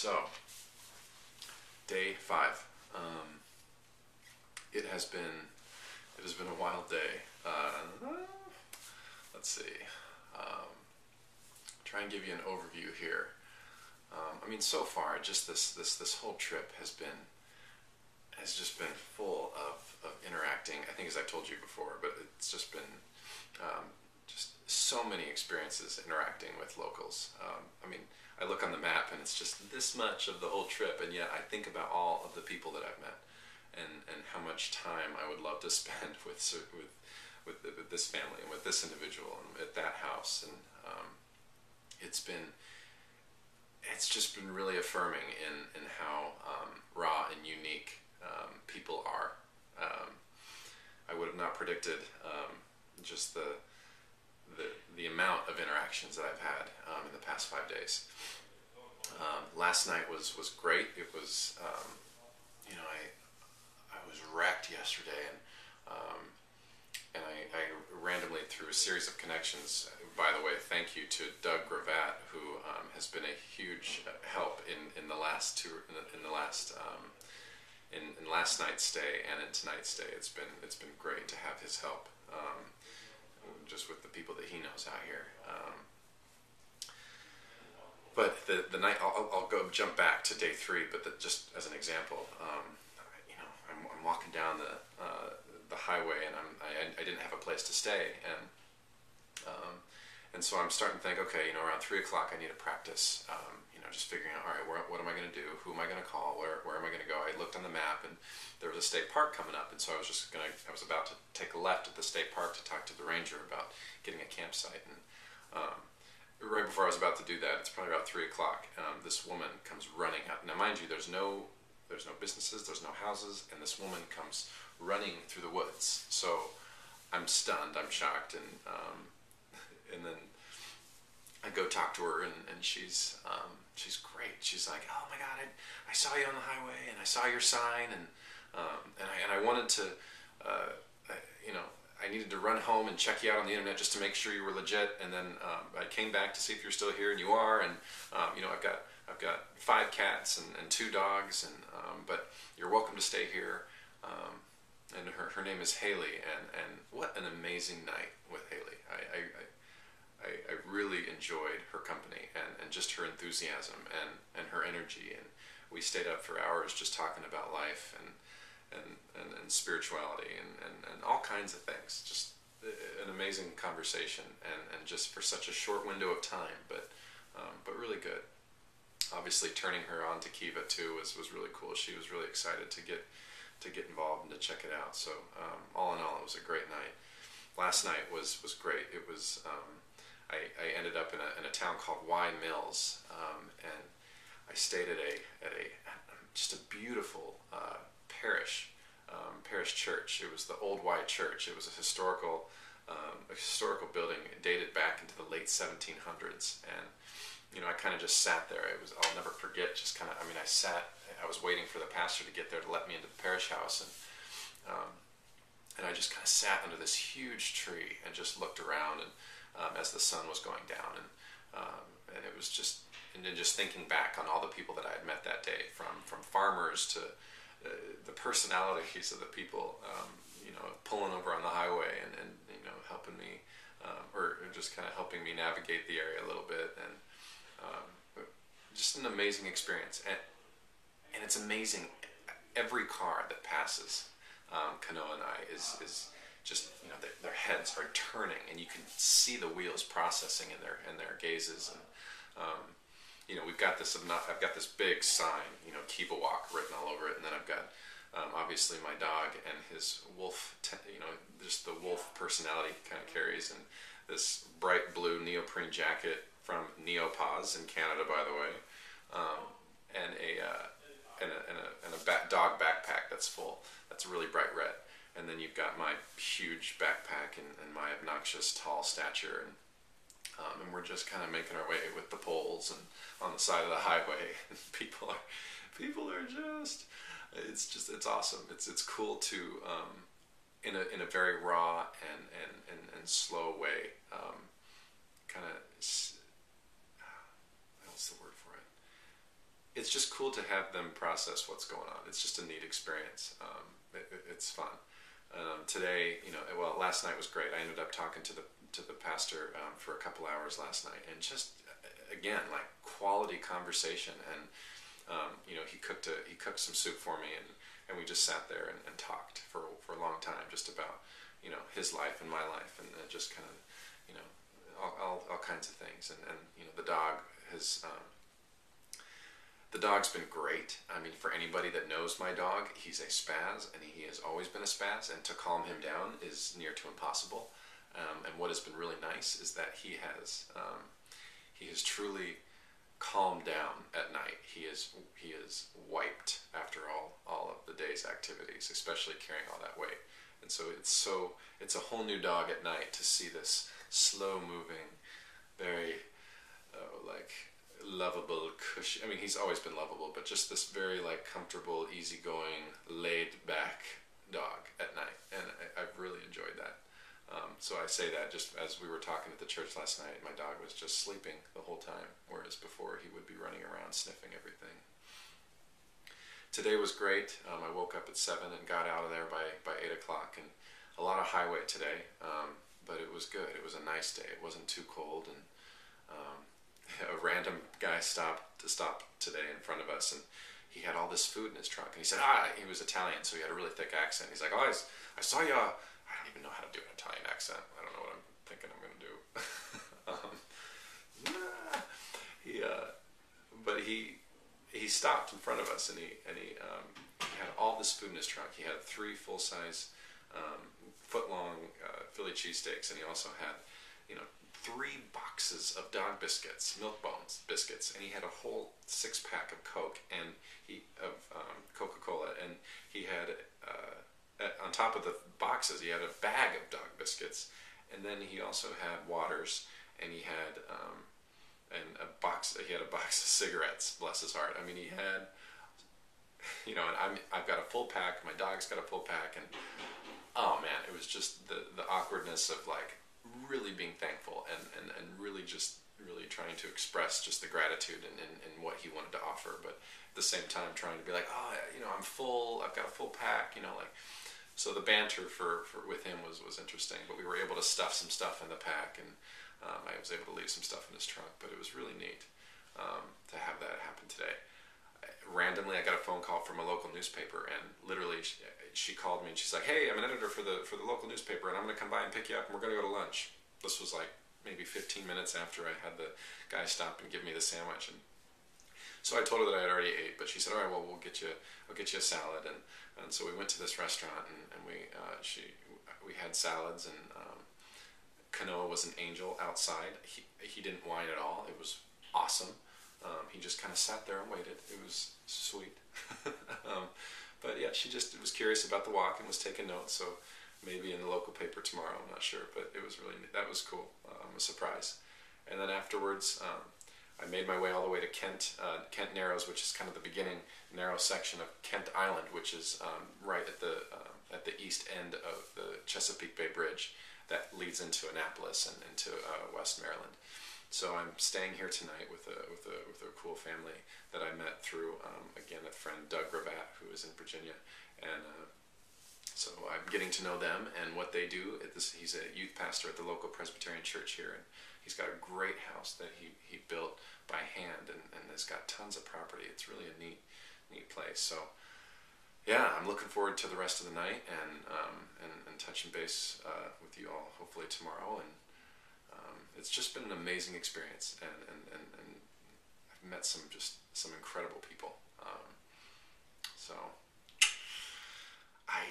So, day 5. It has been a wild day. Let's see. Try and give you an overview here. So far, just this whole trip has just been full of interacting. I think, as I told you before, but it's just been just so many experiences interacting with locals. I look on the map and it's just this much of the whole trip, and yet I think about all of the people that I've met and how much time I would love to spend with this family and with this individual and at that house. And it's just been really affirming in how raw and unique people are. I would have not predicted just the amount of interactions that I've had in the past 5 days. Last night was great. It was, I was wrecked yesterday, and I randomly, through a series of connections. By the way, thank you to Doug Gravatt, who has been a huge help in last night's stay and in tonight's stay. It's been great to have his help, just with the people that he knows out here. But the night, I'll jump back to day 3. But just as an example, I'm walking down the highway, and I didn't have a place to stay, and so I'm starting to think, okay, around 3 o'clock I need to practice. Just figuring out, all right, what am I going to do? Who am I going to call? Where am I going to go? I looked on the map, and there was a state park coming up, and so I was about to take a left at the state park to talk to the ranger about getting a campsite. And right before I was about to do that, it's probably about 3 o'clock. This woman comes running out. Now, mind you, there's no businesses, there's no houses, and this woman comes running through the woods. So I'm stunned, I'm shocked, and then I go talk to her, and she's great. She's like, oh my God, I saw you on the highway, and I saw your sign, and I wanted to, I needed to run home and check you out on the internet just to make sure you were legit, and then I came back to see if you're still here, and you are, and I've got 5 cats and 2 dogs, and but you're welcome to stay here. And her name is Haley, and what an amazing night with Haley. I really enjoyed her company and just her enthusiasm and her energy, and we stayed up for hours just talking about life and spirituality and all kinds of things. Just an amazing conversation, and just for such a short window of time, but really good. Obviously, turning her on to Kiva too was really cool. She was really excited to get involved and to check it out. So all in all, it was a great night. Last night was great. It was I ended up in a town called Y Mills, and I stayed at just a beautiful parish church. It was the Old White Church. It was a historical building dated back into the late 1700s, and I kind of just sat there. I'll never forget. Just kind of, I was waiting for the pastor to get there to let me into the parish house, and I just kind of sat under this huge tree and just looked around, and as the sun was going down, and it was just, and then just thinking back on all the people that I had met that day, from farmers to the personalities of the people, pulling over on the highway and helping me, or just kind of helping me navigate the area a little bit, and just an amazing experience. And it's amazing, every car that passes Kanoa and I is just, their heads are turning, and you can see the wheels processing in their gazes, and I've got this big sign, Kiva Walk, written all over it, and then I've got obviously my dog and his wolf, just the wolf personality he kind of carries, and this bright blue neoprene jacket from Neopause in Canada, by the way, and a dog backpack that's full. That's really bright red. And then you've got my huge backpack and my obnoxious tall stature, and we're just kind of making our way with the poles and on the side of the highway. People are just, it's awesome. It's cool to in a very raw and slow way, kind of, what's the word for it? it's just cool to have them process what's going on. It's just a neat experience. It's fun. Today, well, last night was great. I ended up talking to the pastor for a couple hours last night, and just again, like, quality conversation. And he cooked some soup for me, and we just sat there and talked for a long time, just about his life and my life, and just kind of all kinds of things. And the dog has. The dog's been great. I mean, for anybody that knows my dog, he's a spaz, and he has always been a spaz, and to calm him down is near to impossible. And what has been really nice is that he has truly calmed down at night. He is wiped after all of the day's activities, especially carrying all that weight. And so it's a whole new dog at night to see this slow moving, very like lovable, cushy. I mean, he's always been lovable, but just this very like comfortable, easygoing, laid back dog at night, and I've really enjoyed that. So I say that just as we were talking at the church last night, my dog was just sleeping the whole time, whereas before he would be running around sniffing everything. Today was great. I woke up at 7 and got out of there by 8 o'clock, and a lot of highway today, but it was good. It was a nice day. It wasn't too cold, and a random guy stopped today in front of us, and he had all this food in his trunk, and he said, he was Italian, so he had a really thick accent. He's like, I saw you. I don't even know how to do an Italian accent. I don't know what I'm thinking I'm going to do. But he stopped in front of us, and he had all this food in his trunk. He had 3 full-size foot-long Philly cheesesteaks, and he also had 3 boxes of dog biscuits, Milk-Bones biscuits, and he had a whole 6-pack of Coke and Coca-Cola, and he had on top of the boxes he had a bag of dog biscuits, and then he also had waters, and he had a box of cigarettes. Bless his heart. I mean, he had and I've got a full pack. My dog's got a full pack, and oh man, it was just the awkwardness of like really being thankful and really trying to express just the gratitude and what he wanted to offer, but at the same time trying to be like, I'm full, I've got a full pack, like. So the banter with him was interesting, but we were able to stuff some stuff in the pack, and I was able to leave some stuff in his trunk, but it was really neat to have that happen today. Randomly, I got a phone call from a local newspaper, and literally she called me, and she's like, hey, I'm an editor for the local newspaper, and I'm going to come by and pick you up, and we're going to go to lunch. This was like maybe 15 minutes after I had the guy stop and give me the sandwich, and so I told her that I had already ate, but she said, all right, well, I'll get you a salad, and so we went to this restaurant, and we had salads, and Kanoa was an angel outside. He didn't whine at all. It was awesome. He just kind of sat there and waited. It was sweet. But yeah, she just was curious about the walk and was taking notes, so maybe in the local paper tomorrow, I'm not sure, but it was that was cool. A surprise. And then afterwards, I made my way all the way to Kent Narrows, which is kind of the beginning narrow section of Kent Island, which is right at the east end of the Chesapeake Bay Bridge that leads into Annapolis and into West Maryland. So I'm staying here tonight with a cool family that I met through again a friend, Doug Gravatt, who is in Virginia, and so I'm getting to know them and what they do. He's a youth pastor at the local Presbyterian church here, and he's got a great house that he built by hand, and has got tons of property. It's really a neat place. So yeah, I'm looking forward to the rest of the night and touching base with you all hopefully tomorrow. And it's just been an amazing experience, and I've met some incredible people. So I